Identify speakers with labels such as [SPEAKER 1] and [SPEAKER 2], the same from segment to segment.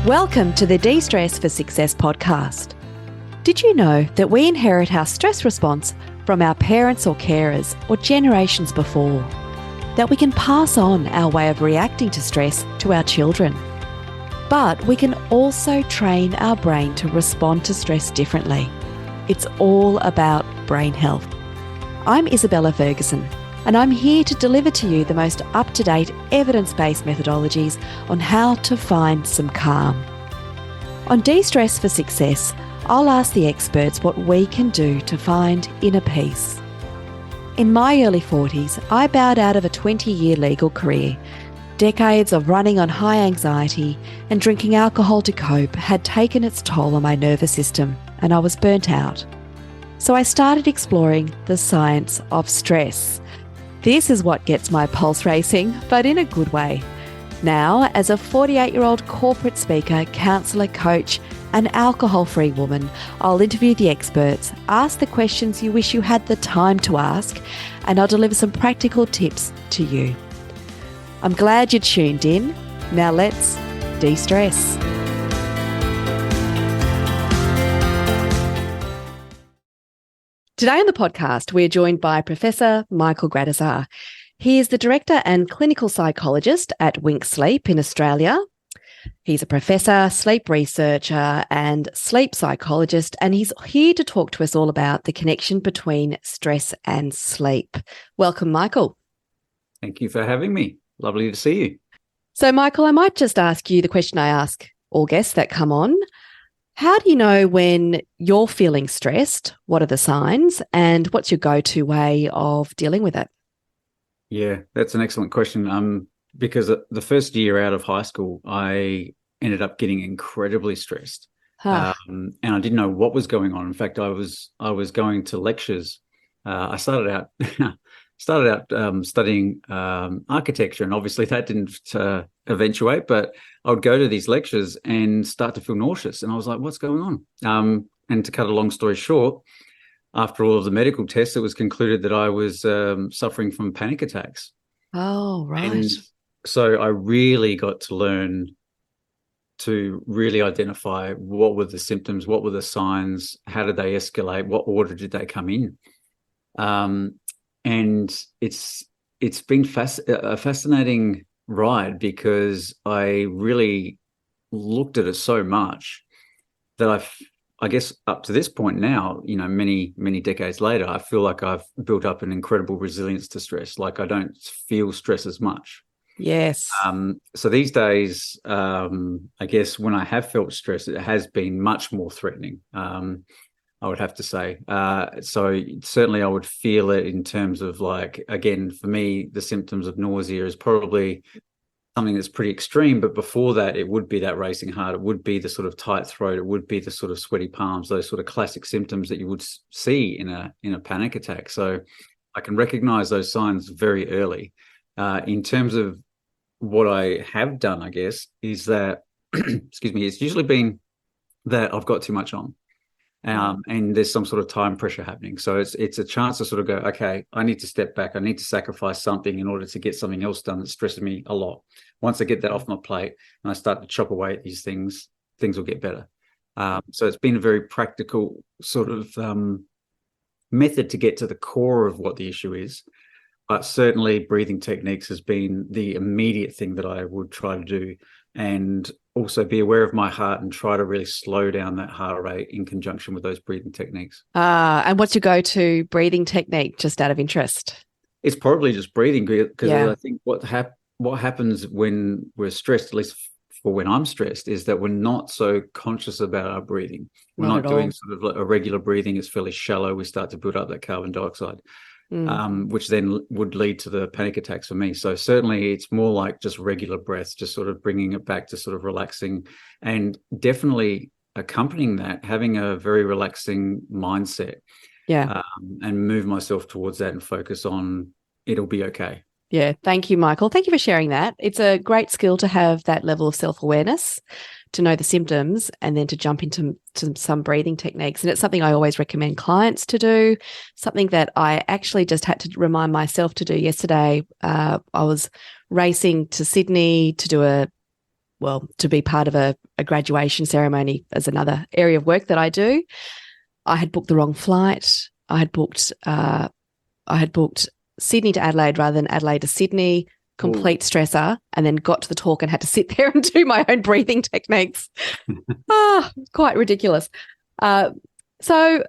[SPEAKER 1] Welcome to the De-Stress for Success podcast. Did you know that we inherit our stress response from our parents or carers or generations before? That we can pass on our way of reacting to stress to our children. But we can also train our brain to respond to stress differently. It's all about brain health. I'm Isabella Ferguson, and I'm here to deliver to you the most up-to-date evidence-based methodologies on how to find some calm. On De-Stress for Success, I'll ask the experts what we can do to find inner peace. In my early 40s, I bowed out of a 20-year legal career. Decades of running on high anxiety and drinking alcohol to cope had taken its toll on my nervous system, and I was burnt out. So I started exploring the science of stress. This is what gets my pulse racing, but in a good way. Now, as a 48-year-old corporate speaker, counsellor, coach, and alcohol-free woman, I'll interview the experts, ask the questions you wish you had the time to ask, and I'll deliver some practical tips to you. I'm glad you tuned in. Now let's de-stress. Today on the podcast, we're joined by Professor Michael Gradisar. He is the Director and Clinical Psychologist at Wink Sleep in Australia. He's a professor, sleep researcher, and sleep psychologist, and he's here to talk to us all about the connection between stress and sleep. Welcome, Michael.
[SPEAKER 2] Thank you for having me. Lovely to see you.
[SPEAKER 1] So, Michael, I might just ask you the question I ask all guests that come on. How do you know when you're feeling stressed? What are the signs? And what's your go-to way of dealing with it?
[SPEAKER 2] Yeah, that's an excellent question. Because the first year out of high school, I ended up getting incredibly stressed, and I didn't know what was going on. In fact, I was going to lectures. I started out studying architecture, and obviously that didn't eventuate. But I would go to these lectures and start to feel nauseous, and I was like, "What's going on?" And to cut a long story short, after all of the medical tests, it was concluded that I was suffering from panic attacks.
[SPEAKER 1] Oh, right.
[SPEAKER 2] And so I really got to learn to really identify what were the symptoms, what were the signs, how did they escalate, what order did they come in. And it's been a fascinating ride, because I really looked at it so much that I guess up to this point now, many, many decades later, I feel like I've built up an incredible resilience to stress. Like I don't feel stress as much.
[SPEAKER 1] Yes.
[SPEAKER 2] So these days, I guess when I have felt stress, it has been much more threatening, I would have to say. So certainly I would feel it in terms of, like, again, for me, the symptoms of nausea is probably something that's pretty extreme. But before that, it would be that racing heart. It would be the sort of tight throat. It would be the sort of sweaty palms, those sort of classic symptoms that you would see in a panic attack. So I can recognize those signs very early. In terms of what I have done, I guess, is that, excuse me, it's usually been that I've got too much on, and there's some sort of time pressure happening. So it's a chance to sort of go, okay, I need to step back. I need to sacrifice something in order to get something else done that stresses me a lot. Once I get that off my plate and I start to chop away at these things will get better. So it's been a very practical sort of method to get to the core of what the issue is. But certainly breathing techniques has been the immediate thing that I would try to do, and also be aware of my heart and try to really slow down that heart rate in conjunction with those breathing techniques.
[SPEAKER 1] And what's your go-to breathing technique, just out of interest?
[SPEAKER 2] It's probably just breathing, because I think what happens when we're stressed, at least for when I'm stressed, is that we're not so conscious about our breathing. We're not doing sort of like a regular breathing. It's fairly shallow. We start to build up that carbon dioxide. Which then would lead to the panic attacks for me. So certainly it's more like just regular breaths, just sort of bringing it back to sort of relaxing, and definitely accompanying that, having a very relaxing mindset.
[SPEAKER 1] Yeah.
[SPEAKER 2] And move myself towards that and focus on it'll be okay.
[SPEAKER 1] Yeah. Thank you, Michael. Thank you for sharing that. It's a great skill to have that level of self-awareness, to know the symptoms, and then to jump into some breathing techniques. And it's something I always recommend clients to do, something that I actually just had to remind myself to do yesterday. I was racing to Sydney to do a to be part of a graduation ceremony as another area of work that I do. I had booked the wrong flight. I had booked Sydney to Adelaide rather than Adelaide to Sydney. Complete stressor, and then got to the talk and had to sit there and do my own breathing techniques. Quite ridiculous. So,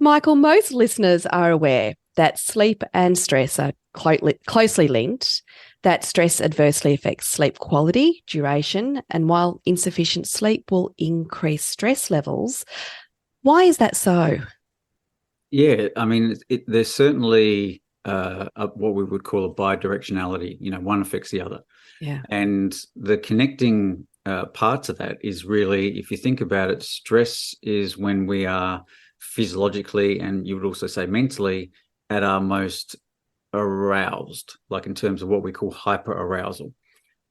[SPEAKER 1] Michael, most listeners are aware that sleep and stress are closely linked, that stress adversely affects sleep quality, duration, and while insufficient sleep will increase stress levels. Why is that so?
[SPEAKER 2] Yeah, I mean, there's certainly what we would call a bidirectionality. One affects the other.
[SPEAKER 1] Yeah.
[SPEAKER 2] And the connecting part to that is really, if you think about it, stress is when we are physiologically, and you would also say mentally, at our most aroused, like in terms of what we call hyperarousal.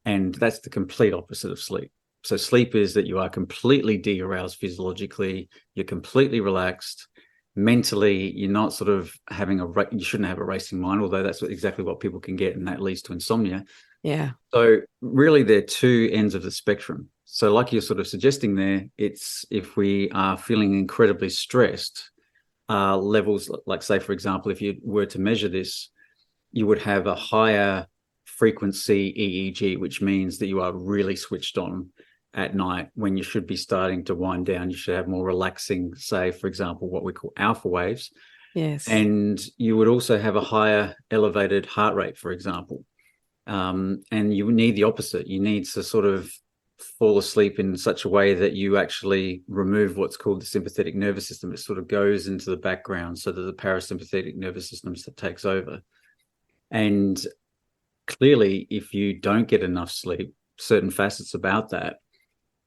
[SPEAKER 2] And that's the complete opposite of sleep. So sleep is that you are completely de-aroused physiologically, you're completely relaxed. Mentally, you're not sort of having you shouldn't have a racing mind, although that's exactly what people can get, and that leads to insomnia.
[SPEAKER 1] Yeah.
[SPEAKER 2] So really, they're two ends of the spectrum. So like you're sort of suggesting there, it's if we are feeling incredibly stressed, levels, like say, for example, if you were to measure this, you would have a higher frequency EEG, which means that you are really switched on at night when you should be starting to wind down. You should have more relaxing, say, for example, what we call alpha waves.
[SPEAKER 1] Yes.
[SPEAKER 2] And you would also have a higher elevated heart rate, for example. And you need the opposite. You need to sort of fall asleep in such a way that you actually remove what's called the sympathetic nervous system. It sort of goes into the background so that the parasympathetic nervous system takes over. And clearly, if you don't get enough sleep, certain facets about that,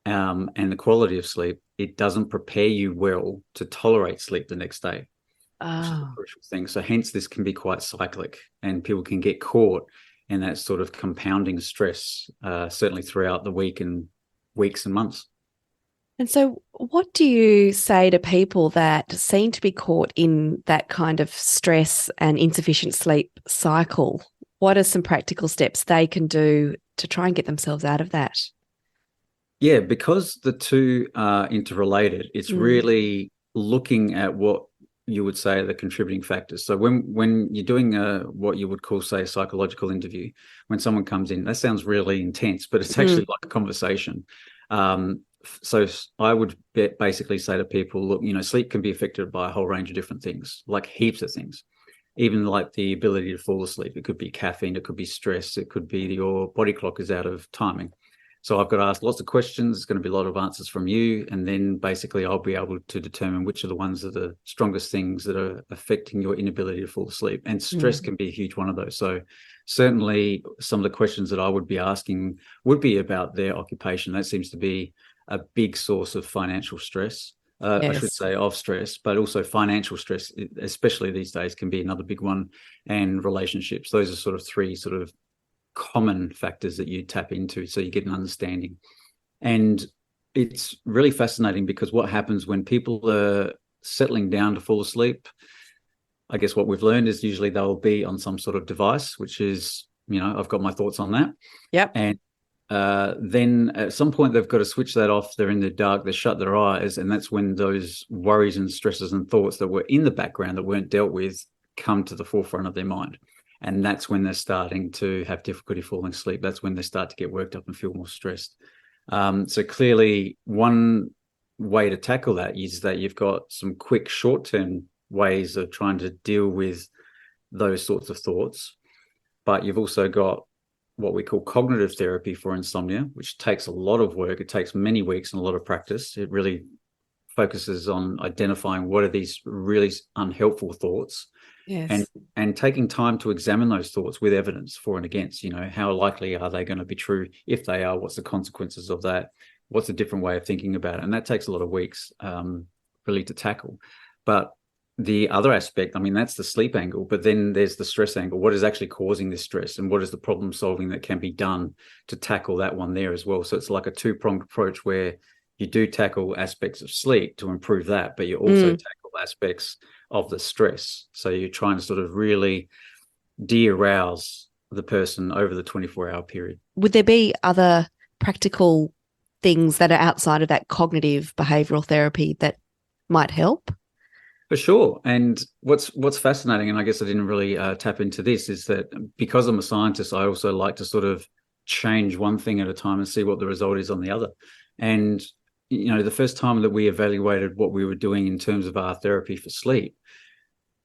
[SPEAKER 2] and the quality of sleep, it doesn't prepare you well to tolerate sleep the next day, which is a crucial thing. So hence this can be quite cyclic, and people can get caught in that sort of compounding stress, certainly throughout the week and weeks and months.
[SPEAKER 1] And so what do you say to people that seem to be caught in that kind of stress and insufficient sleep cycle? What are some practical steps they can do to try and get themselves out of that?
[SPEAKER 2] Yeah, because the two are interrelated, it's really looking at what you would say are the contributing factors. So when you're doing what you would call, say, a psychological interview, when someone comes in, that sounds really intense, but it's actually like a conversation. So I would basically say to people, look, sleep can be affected by a whole range of different things, like heaps of things, even like the ability to fall asleep. It could be caffeine, it could be stress, it could be your body clock is out of timing. So I've got to ask lots of questions. There's going to be a lot of answers from you. And then basically I'll be able to determine which are the ones that are the strongest things that are affecting your inability to fall asleep. And stress can be a huge one of those. So certainly some of the questions that I would be asking would be about their occupation. That seems to be a big source of financial stress. I should say of stress, but also financial stress, especially these days, can be another big one. And relationships. Those are sort of three sort of common factors that you tap into so you get an understanding. And it's really fascinating because what happens when people are settling down to fall asleep, I guess what we've learned is usually they'll be on some sort of device, which is, I've got my thoughts on that.
[SPEAKER 1] Yep.
[SPEAKER 2] And then at some point they've got to switch that off. They're in the dark, they shut their eyes, and that's when those worries and stresses and thoughts that were in the background that weren't dealt with come to the forefront of their mind. And that's when they're starting to have difficulty falling asleep. That's when they start to get worked up and feel more stressed. So clearly, one way to tackle that is that you've got some quick short-term ways of trying to deal with those sorts of thoughts. But you've also got what we call cognitive therapy for insomnia, which takes a lot of work. It takes many weeks and a lot of practice. It really focuses on identifying what are these really unhelpful thoughts.
[SPEAKER 1] Yes.
[SPEAKER 2] And taking time to examine those thoughts with evidence for and against, how likely are they going to be true? If they are, what's the consequences of that? What's a different way of thinking about it? And that takes a lot of weeks really to tackle. But the other aspect, that's the sleep angle, but then there's the stress angle. What is actually causing this stress, and what is the problem solving that can be done to tackle that one there as well? So it's like a two-pronged approach where you do tackle aspects of sleep to improve that, but you also tackle aspects of the stress. So you're trying to sort of really de-arouse the person over the 24-hour period.
[SPEAKER 1] Would there be other practical things that are outside of that cognitive behavioural therapy that might help?
[SPEAKER 2] For sure. And what's fascinating, and I guess I didn't really tap into this, is that because I'm a scientist, I also like to sort of change one thing at a time and see what the result is on the other. And, the first time that we evaluated what we were doing in terms of our therapy for sleep,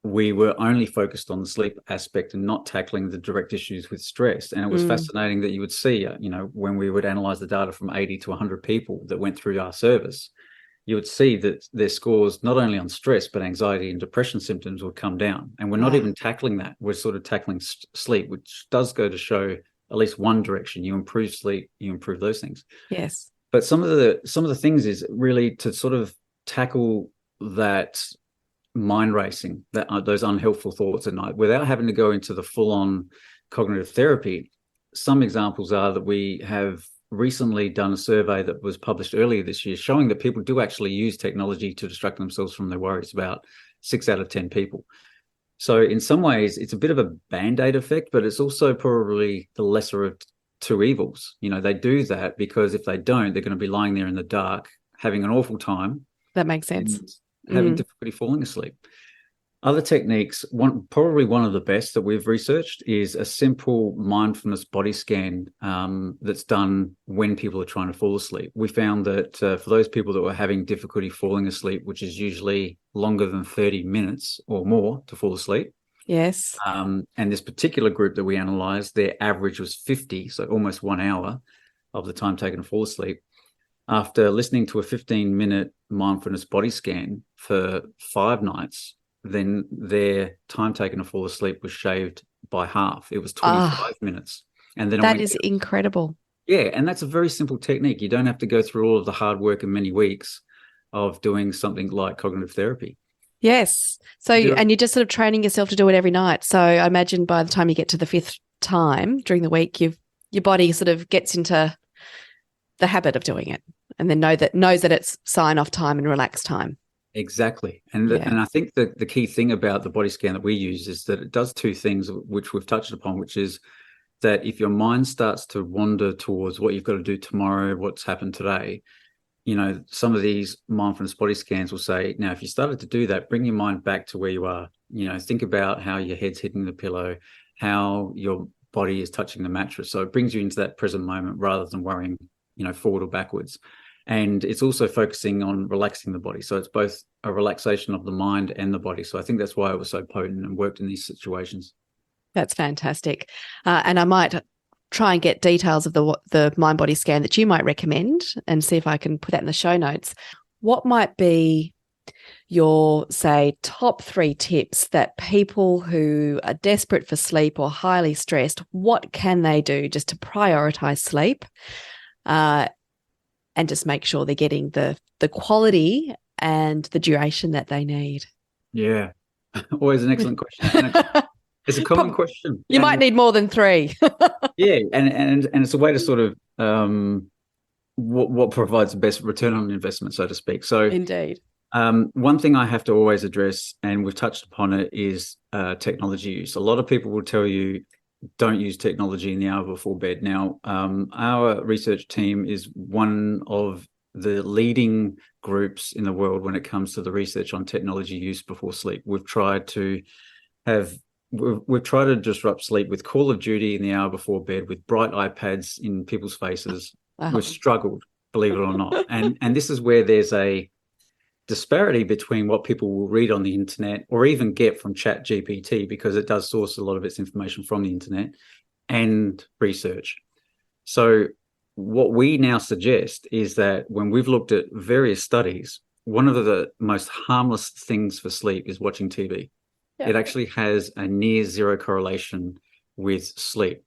[SPEAKER 2] we were only focused on the sleep aspect and not tackling the direct issues with stress. And it was fascinating that you would see, when we would analyze the data from 80 to 100 people that went through our service, you would see that their scores, not only on stress, but anxiety and depression symptoms would come down. And we're not even tackling that. We're sort of tackling sleep, which does go to show at least one direction. You improve sleep, you improve those things.
[SPEAKER 1] Yes.
[SPEAKER 2] But some of the things is really to sort of tackle that mind racing, that those unhelpful thoughts at night, without having to go into the full-on cognitive therapy. Some examples are that we have recently done a survey that was published earlier this year showing that people do actually use technology to distract themselves from their worries, about 6 out of 10 people. So in some ways, it's a bit of a Band-Aid effect, but it's also probably the lesser of two evils. They do that because if they don't, they're going to be lying there in the dark, having an awful time.
[SPEAKER 1] That makes sense.
[SPEAKER 2] Having difficulty falling asleep. Other techniques, probably one of the best that we've researched is a simple mindfulness body scan that's done when people are trying to fall asleep. We found that for those people that were having difficulty falling asleep, which is usually longer than 30 minutes or more to fall asleep.
[SPEAKER 1] Yes.
[SPEAKER 2] And this particular group that we analysed, their average was 50, so almost 1 hour of the time taken to fall asleep. After listening to a 15-minute mindfulness body scan for 5 nights, then their time taken to fall asleep was shaved by half. It was 25 minutes. And then
[SPEAKER 1] that is incredible.
[SPEAKER 2] Yeah, and that's a very simple technique. You don't have to go through all of the hard work and many weeks of doing something like cognitive therapy.
[SPEAKER 1] Yes. So, and you're just sort of training yourself to do it every night. So I imagine by the time you get to the 5th time during the week, your body sort of gets into the habit of doing it, and then knows that it's sign off time and relax time.
[SPEAKER 2] Exactly. And I think that the key thing about the body scan that we use is that it does 2 things, which we've touched upon, which is that if your mind starts to wander towards what you've got to do tomorrow, what's happened today, some of these mindfulness body scans will say, now, if you started to do that, bring your mind back to where you are. Think about how your head's hitting the pillow, how your body is touching the mattress. So it brings you into that present moment rather than worrying, forward or backwards. And it's also focusing on relaxing the body. So it's both a relaxation of the mind and the body. So I think that's why it was so potent and worked in these situations.
[SPEAKER 1] That's fantastic. And I might try and get details of the mind body scan that you might recommend and see if I can put that in the show notes. What might be your, say, top 3 tips that people who are desperate for sleep or highly stressed, what can they do just to prioritize sleep? And just make sure they're getting the quality and the duration that they need?
[SPEAKER 2] Yeah, always an excellent question. It's a common question.
[SPEAKER 1] You might need more than 3.
[SPEAKER 2] Yeah, and it's a way to sort of what provides the best return on investment, so to speak. So
[SPEAKER 1] indeed.
[SPEAKER 2] One thing I have to always address, and we've touched upon it, is technology use. A lot of people will tell you, don't use technology in the hour before bed. Now, our research team is one of the leading groups in the world when it comes to the research on technology use before sleep. We've tried to disrupt sleep with Call of Duty in the hour before bed, with bright iPads in people's faces. We've struggled, believe it or not. And this is where there's a disparity between what people will read on the internet or even get from Chat GPT, because it does source a lot of its information from the internet, and research. So what we now suggest is that when we've looked at various studies, one of the most harmless things for sleep is watching TV. Yeah. It actually has a near zero correlation with sleep.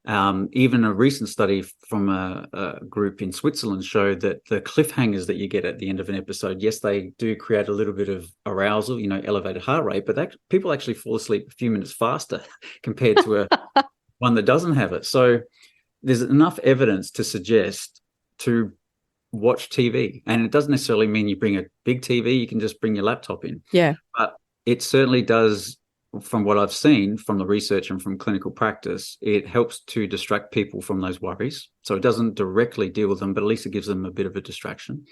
[SPEAKER 2] Even a recent study from a group in Switzerland showed that the cliffhangers that you get at the end of an episode, yes, they do create a little bit of arousal, elevated heart rate, but people actually fall asleep a few minutes faster compared to one that doesn't have it. So there's enough evidence to suggest to watch TV. And it doesn't necessarily mean you bring a big TV. You can just bring your laptop in.
[SPEAKER 1] Yeah.
[SPEAKER 2] But it certainly does from what I've seen from the research and from clinical practice, it helps to distract people from those worries. So it doesn't directly deal with them, but at least it gives them a bit of a distraction.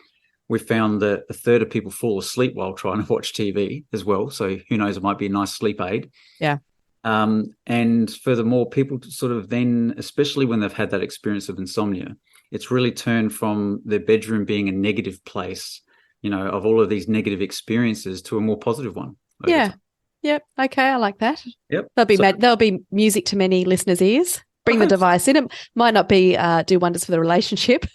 [SPEAKER 2] We found that a third of people fall asleep while trying to watch TV as well. So who knows, it might be a nice sleep aid.
[SPEAKER 1] Yeah.
[SPEAKER 2] And furthermore, people sort of then, especially when they've had that experience of insomnia, it's really turned from their bedroom being a negative place, of all of these negative experiences, to a more positive one.
[SPEAKER 1] Yeah. Yep. Okay. I like that.
[SPEAKER 2] Yep.
[SPEAKER 1] There'll be music to many listeners' ears. Bring the device in. It might not be do wonders for the relationship,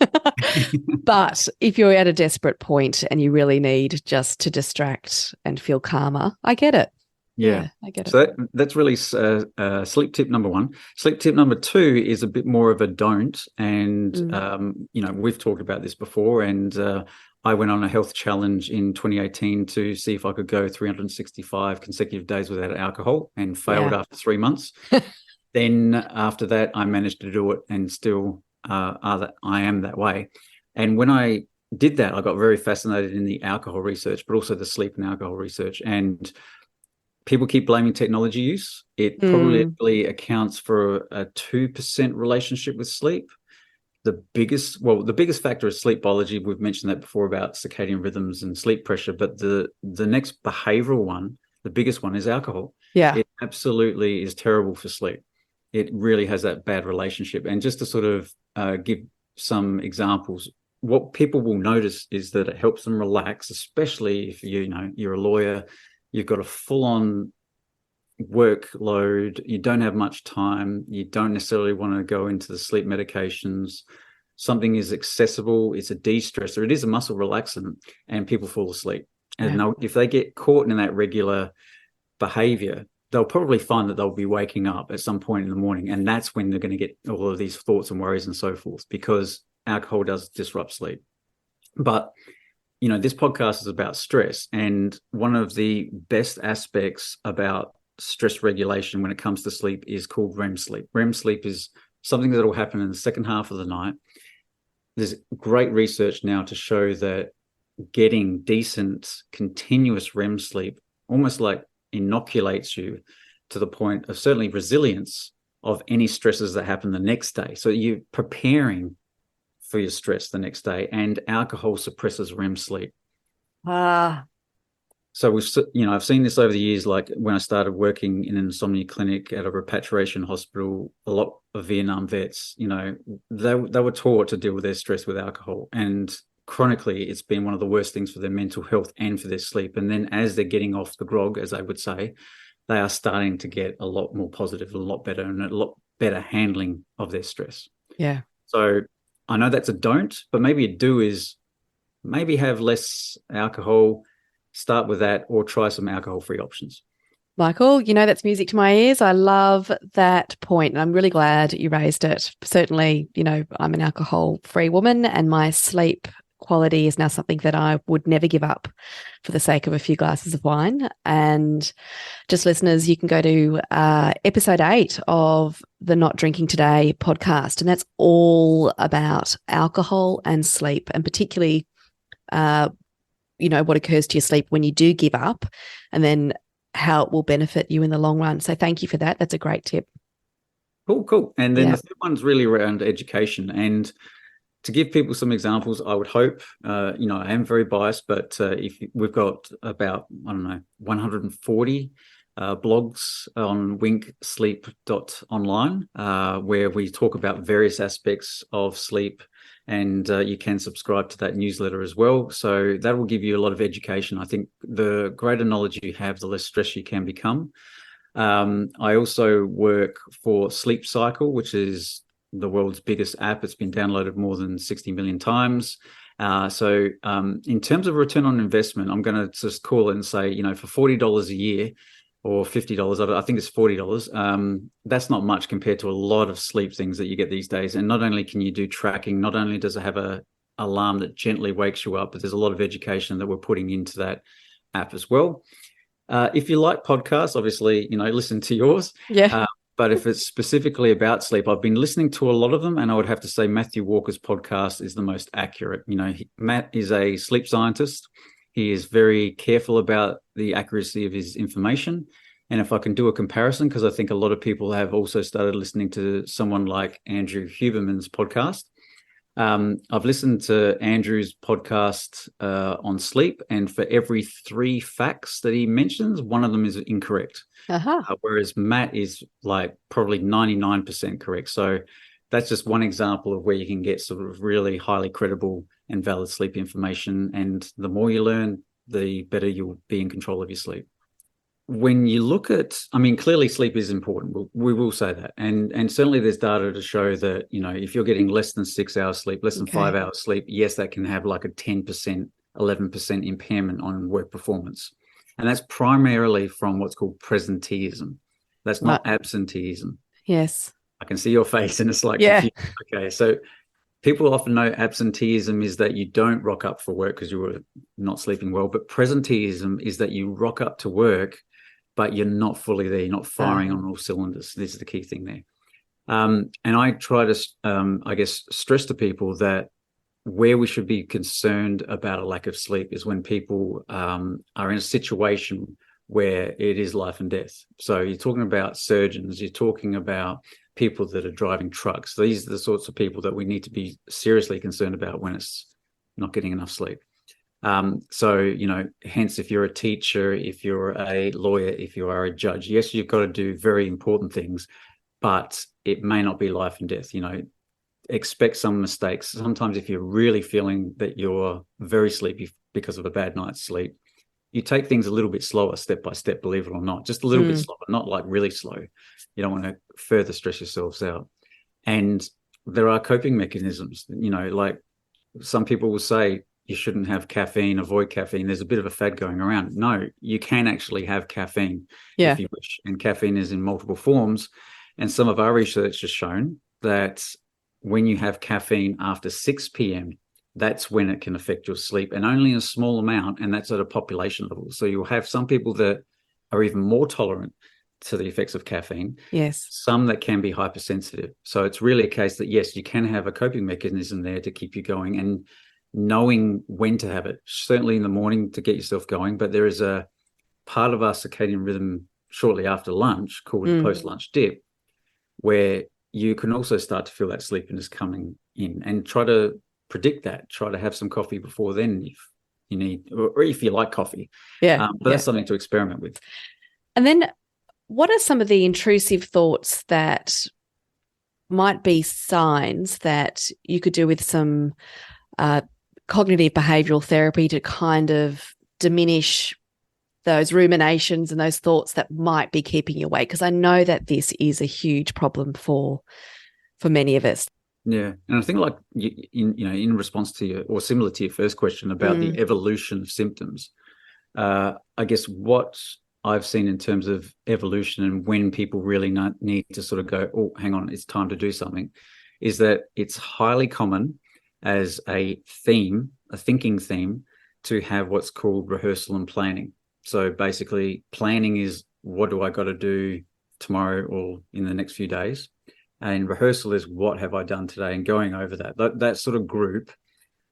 [SPEAKER 1] but if you're at a desperate point and you really need just to distract and feel calmer, I get it.
[SPEAKER 2] Yeah,
[SPEAKER 1] I get it.
[SPEAKER 2] So that's really sleep tip number one. Sleep tip number two is a bit more of a don't. And, we've talked about this before. And I went on a health challenge in 2018 to see if I could go 365 consecutive days without alcohol, and failed after 3 months. Then after that, I managed to do it, and still I am that way. And when I did that, I got very fascinated in the alcohol research, but also the sleep and alcohol research. And people keep blaming technology use. It probably accounts for a 2% relationship with sleep. The biggest factor is sleep biology. We've mentioned that before about circadian rhythms and sleep pressure. But the next behavioral one, the biggest one, is alcohol.
[SPEAKER 1] Yeah.
[SPEAKER 2] It absolutely is terrible for sleep. It really has that bad relationship. And just to sort of give some examples, what people will notice is that it helps them relax, especially if you're a lawyer, you've got a full-on workload, you don't have much time, you don't necessarily want to go into the sleep medications. Something is accessible, it's a de-stressor, it is a muscle relaxant, and people fall asleep. And if they get caught in that regular behavior, they'll probably find that they'll be waking up at some point in the morning, and that's when they're going to get all of these thoughts and worries and so forth, because alcohol does disrupt sleep. But this podcast is about stress, and one of the best aspects about stress regulation when it comes to sleep is called REM sleep. REM sleep is something that will happen in the second half of the night. There's great research now to show that getting decent, continuous REM sleep almost like inoculates you to the point of certainly resilience of any stresses that happen the next day. So you're preparing for your stress the next day, and alcohol suppresses REM sleep. So I've seen this over the years, like when I started working in an insomnia clinic at a repatriation hospital, a lot of Vietnam vets, they were taught to deal with their stress with alcohol, and chronically it's been one of the worst things for their mental health and for their sleep. And then as they're getting off the grog, as they would say, they are starting to get a lot more positive, a lot better, and a lot better handling of their stress.
[SPEAKER 1] Yeah.
[SPEAKER 2] So I know that's a don't, but maybe a do is maybe have less alcohol, start with that, or try some alcohol-free options.
[SPEAKER 1] Michael, that's music to my ears. I love that point, and I'm really glad you raised it. Certainly, I'm an alcohol-free woman, and my sleep quality is now something that I would never give up for the sake of a few glasses of wine. And just listeners, you can go to episode 8 of the Not Drinking Today podcast, and that's all about alcohol and sleep, and particularly what occurs to your sleep when you do give up, and then how it will benefit you in the long run. So thank you for that. That's a great tip.
[SPEAKER 2] Cool. And then the third one's really around education. And to give people some examples, I would hope, I am very biased, but if we've got about, 140 blogs on winksleep.online, where we talk about various aspects of sleep, and you can subscribe to that newsletter as well. So that will give you a lot of education. I think the greater knowledge you have, the less stress you can become. I also work for Sleep Cycle, which is the world's biggest app. It's been downloaded more than 60 million times. So in terms of return on investment, I'm going to just call it and say, for $40 a year or $50, I think it's $40. That's not much compared to a lot of sleep things that you get these days. And not only can you do tracking, not only does it have a alarm that gently wakes you up, but there's a lot of education that we're putting into that app as well. If you like podcasts, obviously, listen to yours.
[SPEAKER 1] Yeah.
[SPEAKER 2] But if it's specifically about sleep, I've been listening to a lot of them, and I would have to say Matthew Walker's podcast is the most accurate. Matt is a sleep scientist. He is very careful about the accuracy of his information. And if I can do a comparison, because I think a lot of people have also started listening to someone like Andrew Huberman's podcast. I've listened to Andrew's podcast on sleep, and for every 3 facts that he mentions, one of them is incorrect. Whereas Matt is like probably 99% correct. So that's just one example of where you can get sort of really highly credible and valid sleep information. And the more you learn, the better you'll be in control of your sleep. When you look at, I mean, clearly sleep is important. We will say that. And certainly there's data to show that, if you're getting less than 6 hours sleep, less than 5 hours sleep, yes, that can have like a 10%, 11% impairment on work performance. And that's primarily from what's called presenteeism. That's not absenteeism.
[SPEAKER 1] Yes.
[SPEAKER 2] I can see your face and it's like,
[SPEAKER 1] yeah.
[SPEAKER 2] Okay, so people often know absenteeism is that you don't rock up for work because you were not sleeping well, but presenteeism is that you rock up to work, but you're not fully there. You're not firing on all cylinders. This is the key thing there. And I try to, stress to people that where we should be concerned about a lack of sleep is when people are in a situation where it is life and death. So you're talking about surgeons, you're talking about people that are driving trucks. These are the sorts of people that we need to be seriously concerned about when it's not getting enough sleep. So, hence, if you're a teacher, if you're a lawyer, if you are a judge, yes, you've got to do very important things, but it may not be life and death. Expect some mistakes. Sometimes if you're really feeling that you're very sleepy because of a bad night's sleep, you take things a little bit slower, step by step, believe it or not, just a little bit slower, not like really slow. You don't want to further stress yourselves out. And there are coping mechanisms, like some people will say you shouldn't have caffeine, avoid caffeine. There's a bit of a fad going around. No, you can actually have caffeine if you wish. And caffeine is in multiple forms. And some of our research has shown that when you have caffeine after 6 p.m., that's when it can affect your sleep, and only in a small amount, and that's at a population level. So you'll have some people that are even more tolerant to the effects of caffeine.
[SPEAKER 1] Yes.
[SPEAKER 2] Some that can be hypersensitive. So it's really a case that, yes, you can have a coping mechanism there to keep you going, and knowing when to have it, certainly in the morning to get yourself going. But there is a part of our circadian rhythm shortly after lunch called post-lunch dip, where you can also start to feel that sleepiness coming in, and try to predict that. Try to have some coffee before then if you need, or if you like coffee. But that's something to experiment with.
[SPEAKER 1] And then what are some of the intrusive thoughts that might be signs that you could do with some cognitive behavioural therapy to kind of diminish those ruminations and those thoughts that might be keeping you awake? Because I know that this is a huge problem for many of us.
[SPEAKER 2] Yeah, and I think like in response to your, or similar to your first question about the evolution of symptoms, I guess what I've seen in terms of evolution and when people really need to sort of go, oh, hang on, it's time to do something, is that it's highly common as a theme, a thinking theme, to have what's called rehearsal and planning. So basically planning is, what do I got to do tomorrow or in the next few days? And rehearsal is, what have I done today, and going over that sort of group,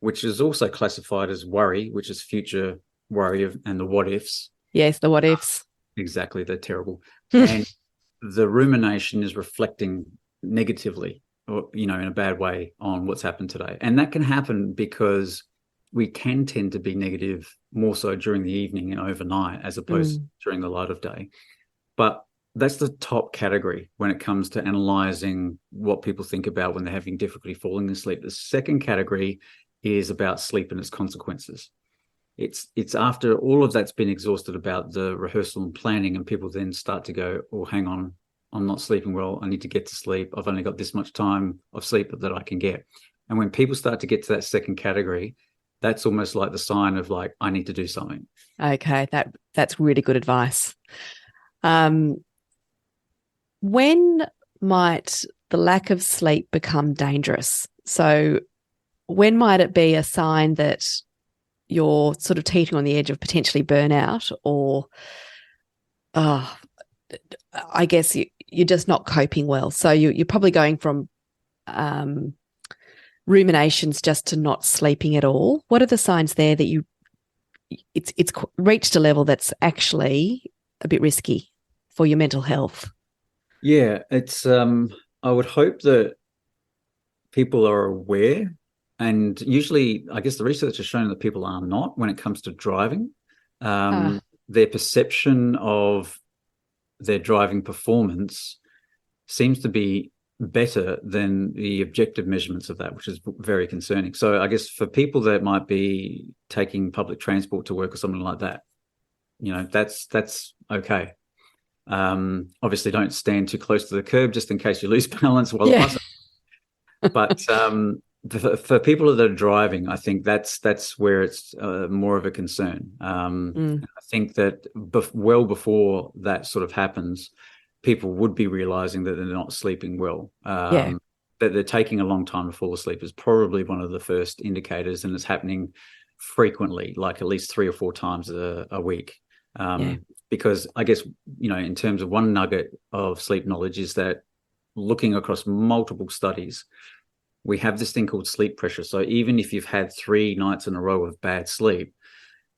[SPEAKER 2] which is also classified as worry, which is future worry and the what ifs.
[SPEAKER 1] Yes, the what ifs.
[SPEAKER 2] Exactly, they're terrible. And the rumination is reflecting negatively, or in a bad way, on what's happened today. And that can happen because we can tend to be negative more so during the evening and overnight as opposed to during the light of day. But that's the top category when it comes to analyzing what people think about when they're having difficulty falling asleep. The second category is about sleep and its consequences. It's after all of that's been exhausted about the rehearsal and planning, and people then start to go, oh, hang on, I'm not sleeping well. I need to get to sleep. I've only got this much time of sleep that I can get. And when people start to get to that second category, that's almost like the sign of like, I need to do something.
[SPEAKER 1] Okay, that's really good advice. When might the lack of sleep become dangerous? So when might it be a sign that you're sort of teetering on the edge of potentially burnout, or I guess you're just not coping well? So you're probably going from ruminations just to not sleeping at all. What are the signs there that it's reached a level that's actually a bit risky? for your mental health?
[SPEAKER 2] Yeah, it's I would hope that people are aware, and usually I guess the research has shown that people are not when it comes to driving. Their perception of their driving performance seems to be better than the objective measurements of that, which is very concerning. So I guess for people that might be taking public transport to work or something like that, that's okay. Obviously don't stand too close to the curb just in case you lose balance while the bus. But for people that are driving, I think that's where it's more of a concern. I think that well before that sort of happens, people would be realizing that they're not sleeping well. That they're taking a long time to fall asleep is probably one of the first indicators, and it's happening frequently, like at least 3 or 4 times a week. Because I guess, in terms of one nugget of sleep knowledge is that looking across multiple studies, we have this thing called sleep pressure. So even if you've had 3 nights in a row of bad sleep,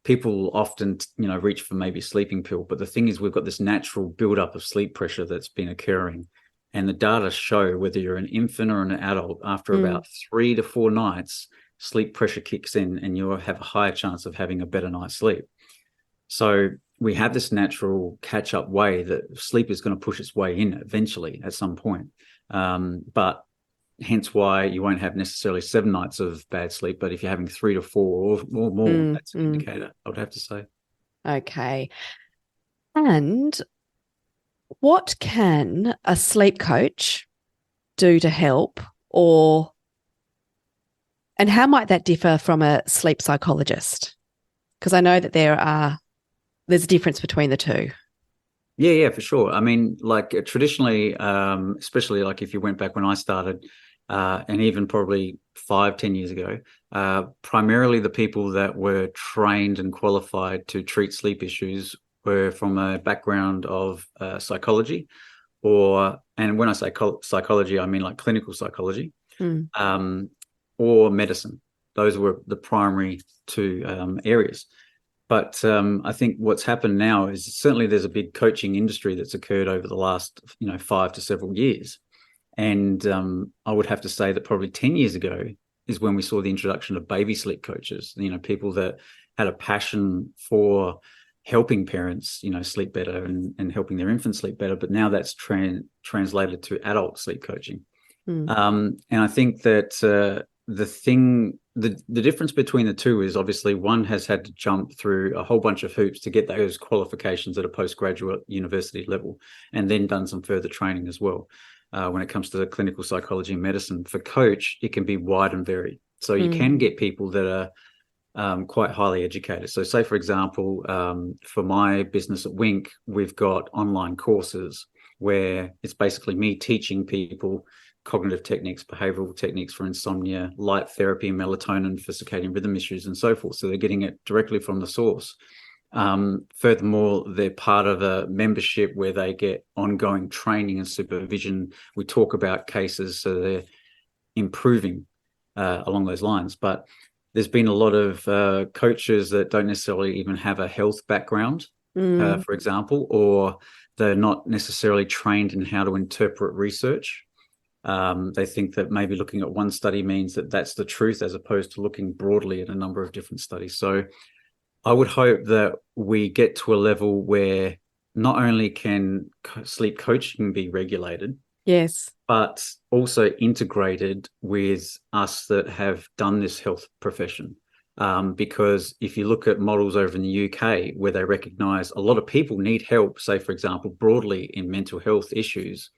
[SPEAKER 2] people often, reach for maybe a sleeping pill. But the thing is, we've got this natural buildup of sleep pressure that's been occurring. And the data show whether you're an infant or an adult, after about 3 to 4 nights, sleep pressure kicks in and you'll have a higher chance of having a better night's sleep. So we have this natural catch-up way that sleep is going to push its way in eventually at some point. But hence why you won't have necessarily 7 nights of bad sleep. But if you're having 3 to 4 or more, that's an indicator, I would have to say.
[SPEAKER 1] Okay. And what can a sleep coach do to help, and how might that differ from a sleep psychologist? Because I know that there's a difference between the two.
[SPEAKER 2] Yeah, for sure. I mean, like traditionally, especially like if you went back when I started, and even probably 5-10 years ago, primarily the people that were trained and qualified to treat sleep issues were from a background of psychology, and when I say psychology, I mean like clinical psychology, or medicine. Those were the primary 2 areas. But I think what's happened now is certainly there's a big coaching industry that's occurred over the last 5 to several years. And I would have to say that probably 10 years ago is when we saw the introduction of baby sleep coaches, people that had a passion for helping parents, sleep better and helping their infants sleep better. But now that's translated to adult sleep coaching. And I think that the difference between the two is obviously one has had to jump through a whole bunch of hoops to get those qualifications at a postgraduate university level, and then done some further training as well. When it comes to the clinical psychology and medicine, for coach, it can be wide and varied. So you can get people that are quite highly educated. So say, for example, for my business at Wink, we've got online courses where it's basically me teaching people cognitive techniques, behavioural techniques for insomnia, light therapy, melatonin for circadian rhythm issues, and so forth. So they're getting it directly from the source. Furthermore, they're part of a membership where they get ongoing training and supervision. We talk about cases, so they're improving along those lines. But there's been a lot of coaches that don't necessarily even have a health background, for example, or they're not necessarily trained in how to interpret research. They think that maybe looking at one study means that that's the truth, as opposed to looking broadly at a number of different studies. So I would hope that we get to a level where not only can sleep coaching be regulated,
[SPEAKER 1] yes,
[SPEAKER 2] but also integrated with us that have done this health profession. Because if you look at models over in the UK where they recognise a lot of people need help, say, for example, broadly in mental health issues,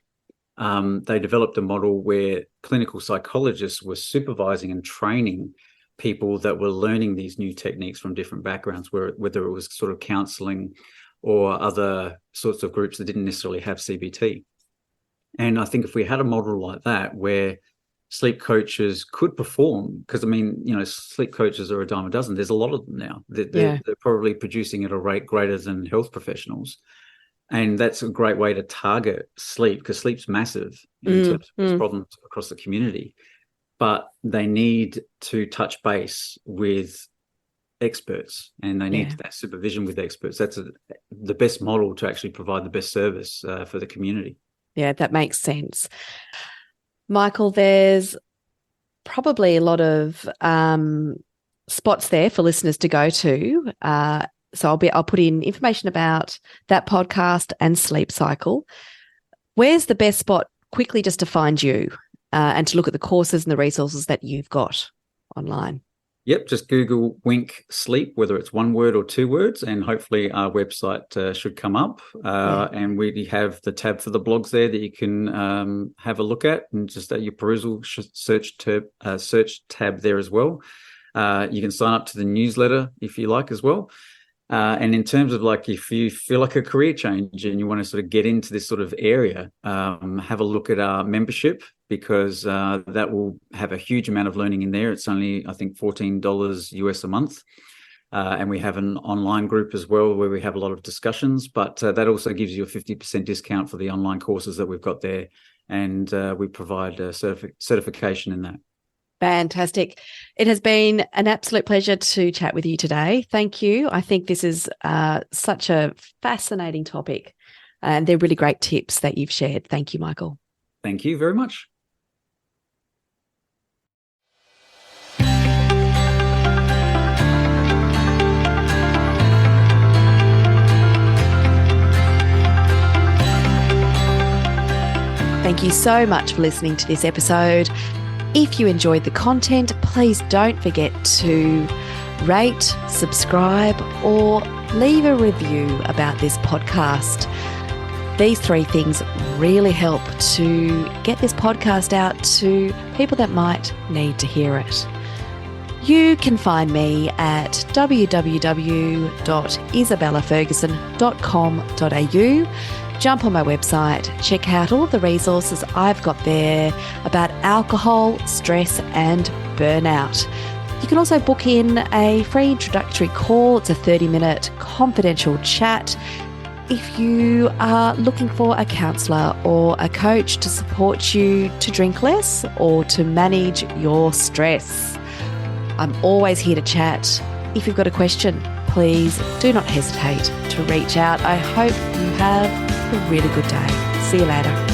[SPEAKER 2] they developed a model where clinical psychologists were supervising and training people that were learning these new techniques from different backgrounds, whether it was sort of counselling or other sorts of groups that didn't necessarily have CBT. And I think if we had a model like that where sleep coaches could perform, because I mean, sleep coaches are a dime a dozen. There's a lot of them now. They're probably producing at a rate greater than health professionals. And that's a great way to target sleep, because sleep's massive in terms of its problems across the community. But they need to touch base with experts, and they need that supervision with experts. That's the best model to actually provide the best service for the community. Yeah,
[SPEAKER 1] that makes sense. Michael, there's probably a lot of spots there for listeners to go to. So I'll put in information about that podcast and Sleep Cycle. Where's the best spot quickly just to find you and to look at the courses and the resources that you've got online?
[SPEAKER 2] Yep, just Google Wink Sleep, whether it's one word or two words, and hopefully our website should come up. And we have the tab for the blogs there that you can have a look at, and just at your perusal search tab there as well. You can sign up to the newsletter if you like as well. And in terms of like, if you feel like a career change and you want to sort of get into this sort of area, have a look at our membership, because that will have a huge amount of learning in there. It's only, I think, $14 US a month. And we have an online group as well where we have a lot of discussions, but that also gives you a 50% discount for the online courses that we've got there. And we provide certification in that.
[SPEAKER 1] Fantastic. It has been an absolute pleasure to chat with you today. Thank you. I think this is such a fascinating topic, and they're really great tips that you've shared. Thank you, Michael.
[SPEAKER 2] Thank you very much.
[SPEAKER 1] Thank you so much for listening to this episode. If you enjoyed the content, please don't forget to rate, subscribe, or leave a review about this podcast. These 3 things really help to get this podcast out to people that might need to hear it. You can find me at www.isabellaferguson.com.au. Jump on my website, check out all the resources I've got there about alcohol, stress, and burnout. You can also book in a free introductory call. It's a 30-minute confidential chat if you are looking for a counsellor or a coach to support you to drink less or to manage your stress. I'm always here to chat. If you've got a question, please do not hesitate to reach out. I hope you have a really good day. See you later.